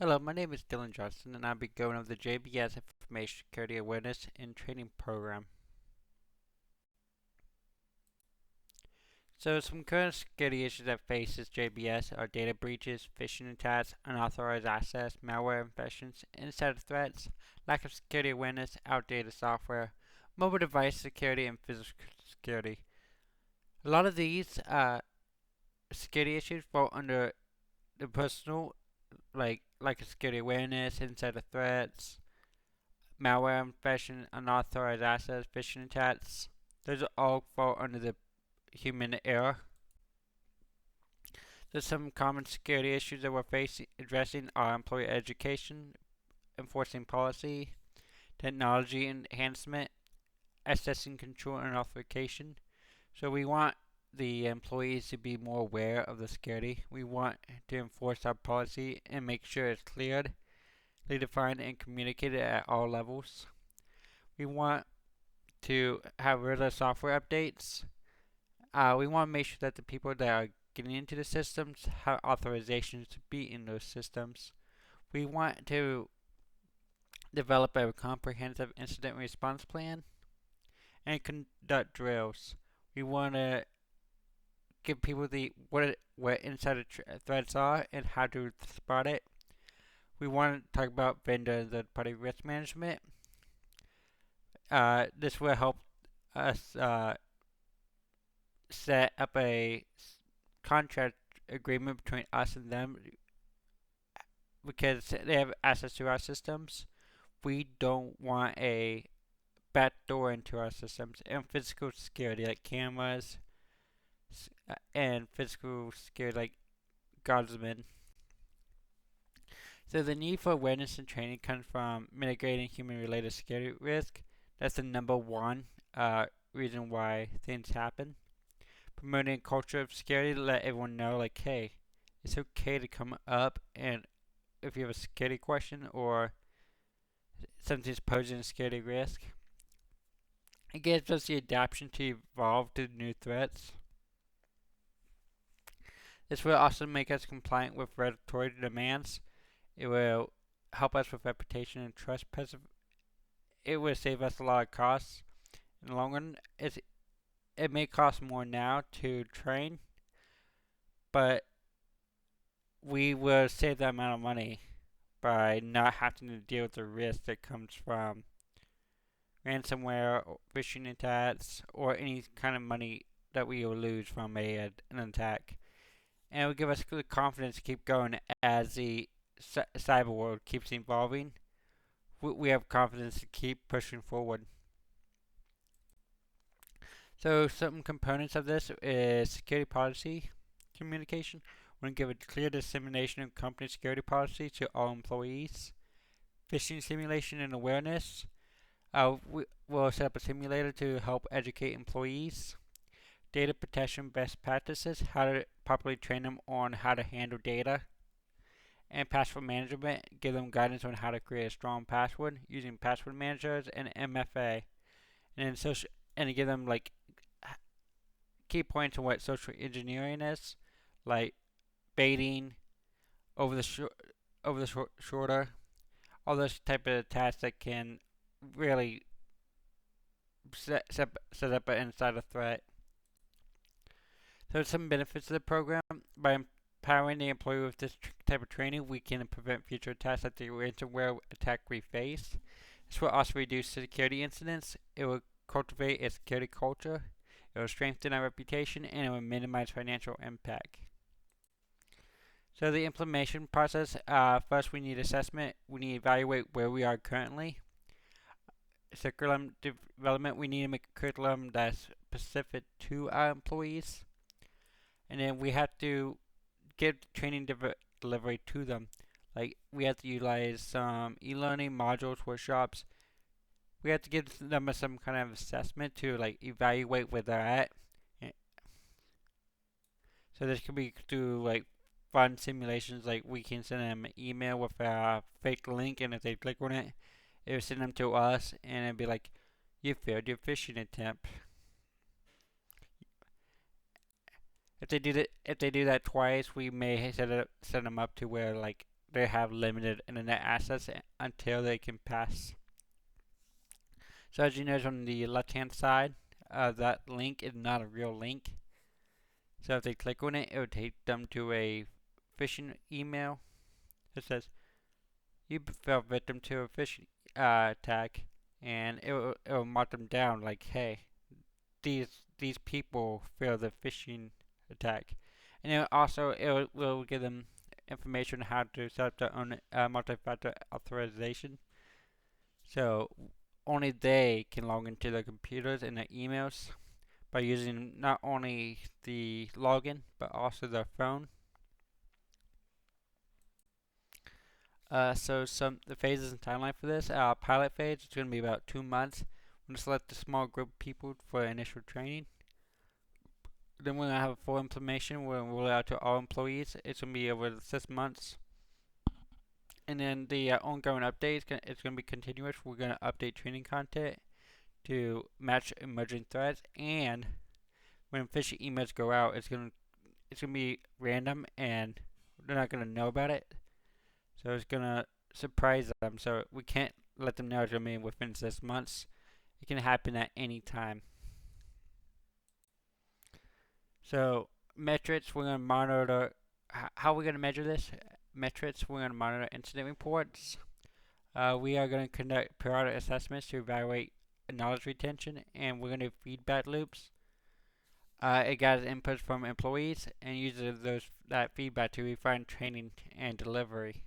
Hello, my name is Dylan Johnson, and I'll be going over the JBS Information Security Awareness and Training Program. So, some current security issues that faces JBS are data breaches, phishing attacks, unauthorized access, malware infections, insider threats, lack of security awareness, outdated software, mobile device security, and physical security. A lot of these security issues fall under the personal, like security awareness, insider threats, malware infection, unauthorized access, phishing attacks. Those all fall under the human error. There's some common security issues that we're facing addressing are employee education, enforcing policy, technology enhancement, accessing control and authentication. So we want the employees to be more aware of the security. We want to enforce our policy and make sure it's cleared, defined, and communicated at all levels. We want to have regular software updates. We want to make sure that the people that are getting into the systems have authorizations to be in those systems. We want to develop a comprehensive incident response plan and conduct drills. We want to give people the what insider threats are and how to spot it. We want to talk about vendor and third-party risk management. This will help us set up a contract agreement between us and them because they have access to our systems. We don't want a backdoor into our systems and physical security like cameras and physical security like guardsmen. So the need for awareness and training comes from mitigating human-related security risk. That's the number one reason why things happen. Promoting a culture of security to let everyone know, like, hey, it's okay to come up and if you have a security question or something's posing a security risk. It gives us the adaptation to evolve to new threats. This will also make us compliant with regulatory demands. It will help us with reputation and trust. It will save us a lot of costs in the long run. It may cost more now to train, but we will save that amount of money by not having to deal with the risk that comes from ransomware, or phishing attacks, or any kind of money that we will lose from an attack. And it will give us the confidence to keep going as the cyber world keeps evolving. We have confidence to keep pushing forward. So some components of this is security policy communication. We're going to give a clear dissemination of company security policy to all employees. Phishing simulation and awareness. We'll set up a simulator to help educate employees. Data protection best practices, how to properly train them on how to handle data. And password management, give them guidance on how to create a strong password using password managers and MFA. And then and give them like key points on what social engineering is, like baiting, over the shoulder, all those type of attacks that can really set up an insider threat. So some benefits of the program: by empowering the employee with this type of training, we can prevent future attacks like the ransomware attack we faced. This will also reduce security incidents. It will cultivate a security culture. It will strengthen our reputation and it will minimize financial impact. So the implementation process, first we need assessment. We need to evaluate where we are currently. Curriculum development, we need to make a curriculum that's specific to our employees. And then we have to give training delivery to them. Like we have to utilize some e-learning modules, workshops. We have to give them some kind of assessment to like evaluate where they're at. So this could be through like fun simulations, like we can send them an email with a fake link, and if they click on it, it will send them to us, and it'd be like, you failed your phishing attempt. If they do that twice, we may set them up to where like they have limited internet access until they can pass. So as you notice on the left hand side, that link is not a real link. So if they click on it, it would take them to a phishing email. It says, you fell victim to a phishing attack, and it will mark them down like, hey, these people failed the phishing attack. And it will give them information on how to set up their own multi-factor authorization. So only they can log into their computers and their emails by using not only the login but also their phone. So the phases and timeline for this pilot phase is going to be about 2 months. We're going to select a small group of people for initial training. Then we're going to have a full implementation. We're going to roll it out to all employees. It's going to be over 6 months. And then the ongoing updates, it's going to be continuous. We're going to update training content to match emerging threats. And when phishing emails go out, it's going to be random and they're not going to know about it. So it's going to surprise them. So we can't let them know it's going to be within 6 months. It can happen at any time. So metrics, we're going to monitor. How are we going to measure this? Metrics, we're going to monitor incident reports. We are going to conduct periodic assessments to evaluate knowledge retention, and we're going to do feedback loops. It gathers inputs from employees and uses that feedback to refine training and delivery.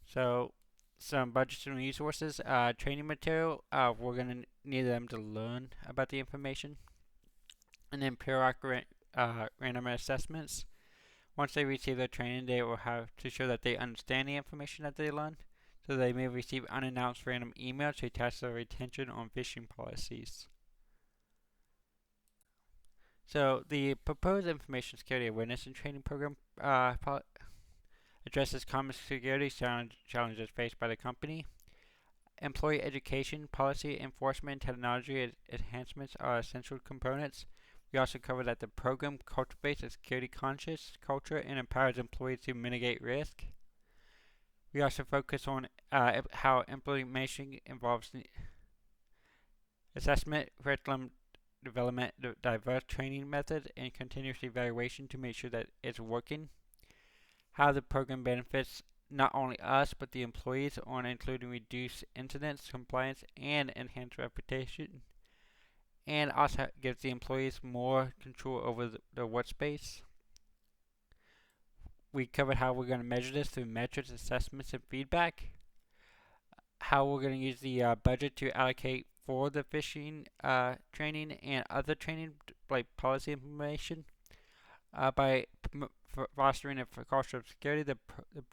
So some budgets and resources, training material, we're going to need them to learn about the information. And then periodic random assessments. Once they receive their training, they will have to show that they understand the information that they learned. So they may receive unannounced random emails to test their retention on phishing policies. So the proposed information security awareness and training program addresses common security challenges faced by the company. Employee education, policy enforcement, and technology enhancements are essential components. We also cover that the program cultivates a security conscious culture and empowers employees to mitigate risk. We also focus on how implementation involves assessment, curriculum development, diverse training methods, and continuous evaluation to make sure that it's working. How the program benefits not only us but the employees on including reduced incidents, compliance, and enhanced reputation. And also gives the employees more control over their workspace. We covered how we're going to measure this through metrics, assessments, and feedback. How we're going to use the budget to allocate for the phishing training and other training like policy implementation. By fostering a culture of security,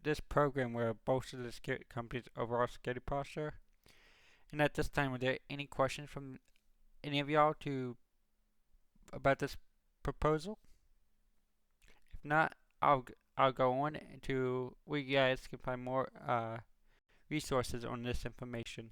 this program will bolster the company's overall security posture. And at this time, are there any questions from any of y'all about this proposal? If not, I'll go on to where you guys can find more resources on this information.